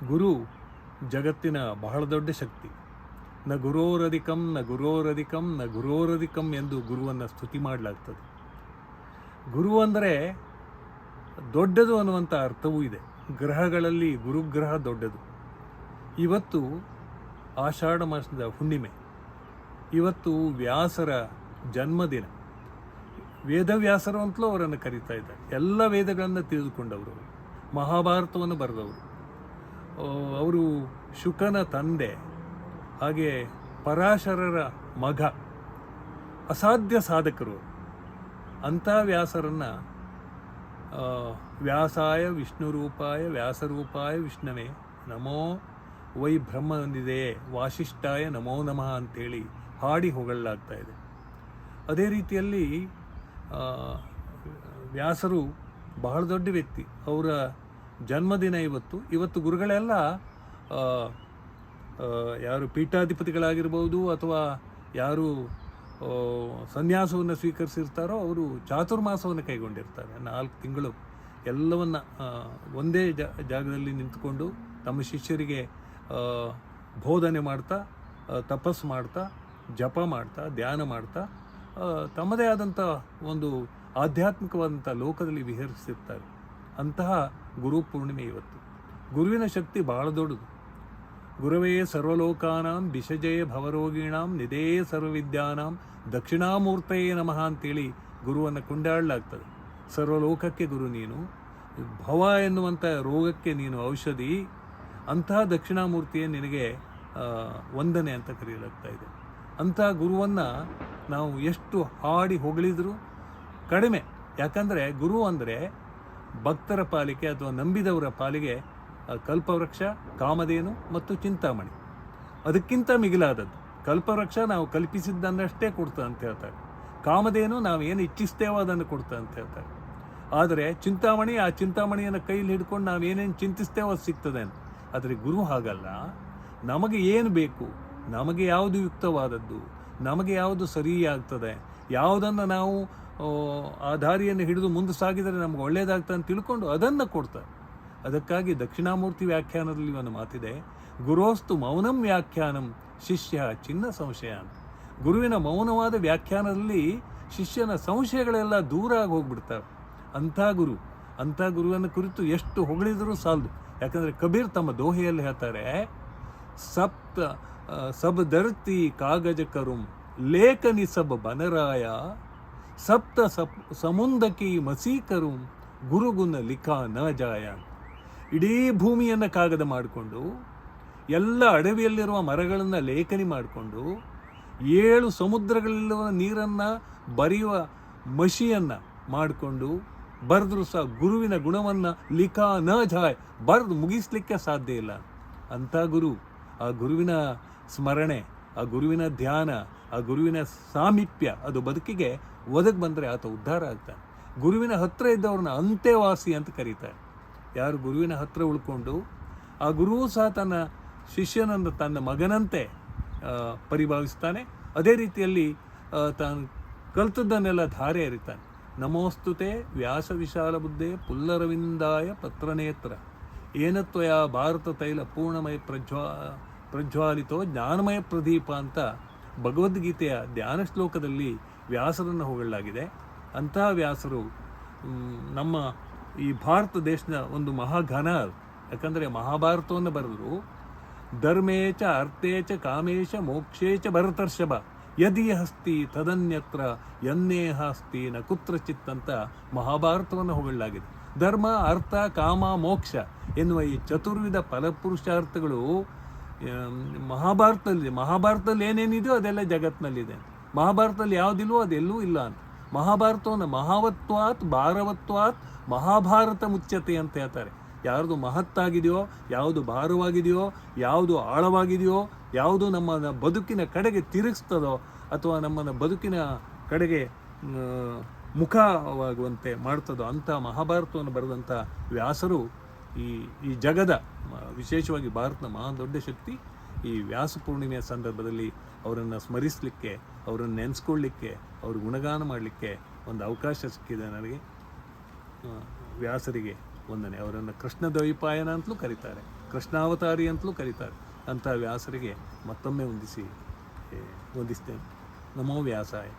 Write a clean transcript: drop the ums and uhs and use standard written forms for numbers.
ಗುರು ಜಗತ್ತಿನ ಬಹಳ ದೊಡ್ಡ ಶಕ್ತಿ. ನ ಗುರೋರಧಿಕಂ ನ ಗುರೋರಧಿಕಂ ನ ಗುರೋರಧಿಕಂ ಎಂದು ಗುರುವನ್ನು ಸ್ತುತಿ ಮಾಡಲಾಗ್ತದೆ. ಗುರು ಅಂದರೆ ದೊಡ್ಡದು ಅನ್ನುವಂಥ ಅರ್ಥವೂ ಇದೆ. ಗ್ರಹಗಳಲ್ಲಿ ಗುರುಗ್ರಹ ದೊಡ್ಡದು. ಇವತ್ತು ಆಷಾಢ ಮಾಸದ ಹುಣ್ಣಿಮೆ. ಇವತ್ತು ವ್ಯಾಸರ ಜನ್ಮದಿನ. ವೇದವ್ಯಾಸರು ಅಂತಲೂ ಅವರನ್ನು ಕರೀತಾ ಇದ್ದಾರೆ. ಎಲ್ಲ ವೇದಗಳನ್ನು ತಿಳಿದುಕೊಂಡವರು, ಮಹಾಭಾರತವನ್ನು ಬರೆದವರು. ಅವರು ಶುಕನ ತಂದೆ, ಹಾಗೆ ಪರಾಶರರ ಮಗ, ಅಸಾಧ್ಯ ಸಾಧಕರು. ಅಂಥ ವ್ಯಾಸರನ್ನು ವ್ಯಾಸಾಯ ವಿಷ್ಣುರೂಪಾಯ ವ್ಯಾಸರೂಪಾಯ ವಿಷ್ಣವೇ ನಮೋ ವೈ ಬ್ರಹ್ಮನಿದೆ ವಾಸಿಷ್ಠಾಯ ನಮೋ ನಮಃ ಅಂತೇಳಿ ಹಾಡಿ ಹೊಗಳಲಾಗ್ತಾ ಇದೆ. ಅದೇ ರೀತಿಯಲ್ಲಿ ವ್ಯಾಸರು ಬಹಳ ದೊಡ್ಡ ವ್ಯಕ್ತಿ. ಅವರ ಜನ್ಮದಿನ ಇವತ್ತು ಗುರುಗಳೆಲ್ಲ ಯಾರು ಪೀಠಾಧಿಪತಿಗಳಾಗಿರ್ಬೋದು ಅಥವಾ ಯಾರು ಸನ್ಯಾಸವನ್ನು ಸ್ವೀಕರಿಸಿರ್ತಾರೋ ಅವರು ಚಾತುರ್ಮಾಸವನ್ನು ಕೈಗೊಂಡಿರ್ತಾರೆ. 4 ತಿಂಗಳು ಎಲ್ಲವನ್ನು ಒಂದೇ ಜಾಗದಲ್ಲಿ ನಿಂತುಕೊಂಡು ತಮ್ಮ ಶಿಷ್ಯರಿಗೆ ಬೋಧನೆ ಮಾಡ್ತಾ, ತಪಸ್ಸು ಮಾಡ್ತಾ, ಜಪ ಮಾಡ್ತಾ, ಧ್ಯಾನ ಮಾಡ್ತಾ ತಮ್ಮದೇ ಆದಂಥ ಒಂದು ಆಧ್ಯಾತ್ಮಿಕವಾದಂಥ ಲೋಕದಲ್ಲಿ ವಿಹರಿಸಿರ್ತಾರೆ. ಅಂತಹ ಗುರು ಪೂರ್ಣಿಮೆ ಇವತ್ತು. ಗುರುವಿನ ಶಕ್ತಿ ಬಹಳ ದೊಡ್ಡದು. ಗುರವೇ ಸರ್ವಲೋಕಾನಾಂ ಭಿಷಜಯ ಭವರೋಗಿಣಾಂ ನಿಧೇ ಸರ್ವವಿದ್ಯಾನಾಂ ದಕ್ಷಿಣಾಮೂರ್ತಯೇ ನಮಃ ಅಂತೇಳಿ ಗುರುವನ್ನು ಕೊಂಡಾಡಲಾಗ್ತದೆ. ಸರ್ವಲೋಕಕ್ಕೆ ಗುರು ನೀನು, ಭವ ಎನ್ನುವಂಥ ರೋಗಕ್ಕೆ ನೀನು ಔಷಧಿ. ಅಂತಹ ದಕ್ಷಿಣಾಮೂರ್ತಿಯೇ ನಿನಗೆ ವಂದನೆ ಅಂತ ಕರೆಯಲಾಗ್ತಾ ಇದೆ. ಅಂತಹ ಗುರುವನ್ನು ನಾವು ಎಷ್ಟು ಹಾಡಿ ಹೊಗಳಿದರೂ ಕಡಿಮೆ. ಯಾಕಂದರೆ ಗುರು ಅಂದರೆ ಭಕ್ತರ ಪಾಲಿಗೆ ಅಥವಾ ನಂಬಿದವರ ಪಾಲಿಗೆ ಕಲ್ಪವೃಕ್ಷ, ಕಾಮಧೇನು ಮತ್ತು ಚಿಂತಾಮಣಿ. ಅದಕ್ಕಿಂತ ಮಿಗಿಲಾದದ್ದು. ಕಲ್ಪವೃಕ್ಷ ನಾವು ಕಲ್ಪಿಸಿದ್ದನ್ನಷ್ಟೇ ಕೊಡ್ತದೆ ಅಂತ ಹೇಳ್ತಾರೆ. ಕಾಮಧೇನು ನಾವು ಏನು ಇಚ್ಛಿಸ್ತೇವೋ ಅದನ್ನು ಕೊಡ್ತದೆ ಅಂತ ಹೇಳ್ತಾರೆ. ಆದರೆ ಚಿಂತಾಮಣಿ, ಆ ಚಿಂತಾಮಣಿಯನ್ನು ಕೈಲಿ ಹಿಡ್ಕೊಂಡು ನಾವು ಏನೇನು ಚಿಂತಿಸ್ತೇವೋ ಅದು ಸಿಗ್ತದೆ ಅಂತ. ಆದರೆ ಗುರು ಹಾಗಲ್ಲ. ನಮಗೆ ಏನು ಬೇಕು, ನಮಗೆ ಯಾವುದು ಯುಕ್ತವಾದದ್ದು, ನಮಗೆ ಯಾವುದು ಸರಿಯಾಗ್ತದೆ, ಯಾವುದನ್ನು ನಾವು ಆ ದಾರಿಯನ್ನು ಹಿಡಿದು ಮುಂದೆ ಸಾಗಿದರೆ ನಮ್ಗೆ ಒಳ್ಳೆಯದಾಗ್ತದೆ ಅಂತ ತಿಳ್ಕೊಂಡು ಅದನ್ನು ಕೊಡ್ತಾರೆ. ಅದಕ್ಕಾಗಿ ದಕ್ಷಿಣಾಮೂರ್ತಿ ವ್ಯಾಖ್ಯಾನದಲ್ಲಿ ಒಂದು ಮಾತಿದೆ, ಗುರೋಸ್ತು ಮೌನಂ ವ್ಯಾಖ್ಯಾನಂ ಶಿಷ್ಯ ಚಿನ್ನ ಸಂಶಯ ಅಂತ. ಗುರುವಿನ ಮೌನವಾದ ವ್ಯಾಖ್ಯಾನದಲ್ಲಿ ಶಿಷ್ಯನ ಸಂಶಯಗಳೆಲ್ಲ ದೂರ ಆಗಿ ಹೋಗ್ಬಿಡ್ತವೆ. ಅಂಥ ಗುರುವಿನ ಕುರಿತು ಎಷ್ಟು ಹೊಗಳಿದರೂ ಸಾಲದು. ಯಾಕಂದರೆ ಕಬೀರ್ ತಮ್ಮ ದೋಹೆಯಲ್ಲಿ ಹೇಳ್ತಾರೆ, ಸಬ್ ಧರ್ತಿ ಕಾಗಜ ಕರುಂ ಲೇಖನಿ ಸಬ್ ಬನರಾಯ ಸಪ್ತ ಸಮುಂದಕಿ ಮಸೀಕರುಂ ಗುರುಗುನ ಲಿಖಾ ನ ಜಾಯ. ಇಡೀ ಭೂಮಿಯನ್ನು ಕಾಗದ ಮಾಡಿಕೊಂಡು, ಎಲ್ಲ ಅಡವಿಯಲ್ಲಿರುವ ಮರಗಳನ್ನು ಲೇಖನಿ ಮಾಡಿಕೊಂಡು, 7 ಸಮುದ್ರಗಳಲ್ಲಿರುವ ನೀರನ್ನು ಬರೆಯುವ ಮಷಿಯನ್ನು ಮಾಡಿಕೊಂಡು ಬರೆದ್ರೂ ಸಹ ಗುರುವಿನ ಗುಣವನ್ನು ಲಿಖಾ ನ ಜಾಯ್ ಬರೆದು ಮುಗಿಸ್ಲಿಕ್ಕೆ ಸಾಧ್ಯ ಇಲ್ಲ. ಅಂಥ ಗುರು, ಆ ಗುರುವಿನ ಸ್ಮರಣೆ, ಆ ಗುರುವಿನ ಧ್ಯಾನ, ಆ ಗುರುವಿನ ಸಾಮೀಪ್ಯ ಅದು ಬದುಕಿಗೆ ಒದಗಿ ಬಂದರೆ ಆತ ಉದ್ಧಾರ ಆಗ್ತಾನೆ. ಗುರುವಿನ ಹತ್ತಿರ ಇದ್ದವ್ರನ್ನ ಅಂತ್ಯವಾಸಿ ಅಂತ ಕರೀತಾರೆ. ಯಾರು ಗುರುವಿನ ಹತ್ತಿರ ಉಳ್ಕೊಂಡು, ಆ ಗುರುವು ಸಹ ತನ್ನ ಶಿಷ್ಯನನ್ನು ತನ್ನ ಮಗನಂತೆ ಪರಿಭಾವಿಸ್ತಾನೆ. ಅದೇ ರೀತಿಯಲ್ಲಿ ತಾನು ಕಲ್ತದ್ದನ್ನೆಲ್ಲ ಧಾರೆ ಎರಿತಾನೆ. ನಮೋಸ್ತುತೆ ವ್ಯಾಸ ವಿಶಾಲ ಬುದ್ಧೆ ಪುಲ್ಲರವಿಂದಾಯ ಪತ್ರನೇತ್ರ ಏನತ್ವಯ ಭಾರತ ತೈಲ ಪೂರ್ಣಮಯ ಪ್ರಜ್ವಾಲಿತೋ ಜ್ಞಾನಮಯ ಪ್ರದೀಪ ಅಂತ ಭಗವದ್ಗೀತೆಯ ಧ್ಯಾನ ಶ್ಲೋಕದಲ್ಲಿ ವ್ಯಾಸರನ್ನು ಹೊಗಳಲಾಗಿದೆ. ಅಂತಹ ವ್ಯಾಸರು ನಮ್ಮ ಈ ಭಾರತ ದೇಶದ ಒಂದು ಮಹಾಘನ. ಯಾಕಂದರೆ ಮಹಾಭಾರತವನ್ನು ಬರೆದರು. ಧರ್ಮೇಚ ಅರ್ಥೇಚ ಕಾಮೇಶ ಮೋಕ್ಷೇಚ ಭರತರ್ಷಭ ಯದಿ ಹಸ್ತಿ ತದನ್ಯತ್ರ ಯನ್ನೇಹ ಹಸ್ತಿ ನ ಕುತ್ರಚಿತ್ ಅಂತ ಮಹಾಭಾರತವನ್ನು ಹೊಗಳಲಾಗಿದೆ. ಧರ್ಮ, ಅರ್ಥ, ಕಾಮ, ಮೋಕ್ಷ ಎನ್ನುವ ಈ ಚತುರ್ವಿಧ ಫಲಪುರುಷಾರ್ಥಗಳು ಮಹಾಭಾರತದಲ್ಲಿ ಏನೇನಿದೆಯೋ ಅದೆಲ್ಲ ಜಗತ್ತಿನಲ್ಲಿದೆ. ಮಹಾಭಾರತದಲ್ಲಿ ಯಾವುದಿಲ್ವೋ ಅದೆಲ್ಲೂ ಇಲ್ಲ ಅಂತ. ಮಹಾಭಾರತವನ್ನು ಮಹಾವತ್ವಾತ್ ಭಾರವತ್ವಾತ್ ಮಹಾಭಾರತ ಮುಚ್ಚತೆ ಅಂತ ಹೇಳ್ತಾರೆ. ಯಾವುದು ಮಹತ್ತಾಗಿದೆಯೋ, ಯಾವುದು ಭಾರವಾಗಿದೆಯೋ, ಯಾವುದು ಆಳವಾಗಿದೆಯೋ, ಯಾವುದು ನಮ್ಮ ಬದುಕಿನ ಕಡೆಗೆ ತಿರುಗಿಸ್ತದೋ ಅಥವಾ ನಮ್ಮನ್ನು ಬದುಕಿನ ಕಡೆಗೆ ಮುಖವಾಗುವಂತೆ ಮಾಡ್ತದೋ ಅಂಥ ಮಹಾಭಾರತವನ್ನು ಬರೆದಂಥ ವ್ಯಾಸರು ಈ ಜಗದ, ವಿಶೇಷವಾಗಿ ಭಾರತದ ಮಹಾ ದೊಡ್ಡ ಶಕ್ತಿ. ಈ ವ್ಯಾಸ ಪೂರ್ಣಿಮೆಯ ಸಂದರ್ಭದಲ್ಲಿ ಅವರನ್ನು ಸ್ಮರಿಸಲಿಕ್ಕೆ, ಅವರನ್ನು ನೆನೆಸ್ಕೊಳ್ಳಿಕ್ಕೆ, ಅವ್ರ ಗುಣಗಾನ ಮಾಡಲಿಕ್ಕೆ ಒಂದು ಅವಕಾಶ ಸಿಕ್ಕಿದೆ ನನಗೆ. ವ್ಯಾಸರಿಗೆ ವಂದನೆ. ಅವರನ್ನು ಕೃಷ್ಣ ದ್ವೈಪಾಯನ ಅಂತಲೂ ಕರೀತಾರೆ, ಕೃಷ್ಣಾವತಾರಿ ಅಂತಲೂ ಕರೀತಾರೆ. ಅಂಥ ವ್ಯಾಸರಿಗೆ ಮತ್ತೊಮ್ಮೆ ವಂದಿಸ್ತೇನೆ. ನಮೋ ವ್ಯಾಸಾಯ.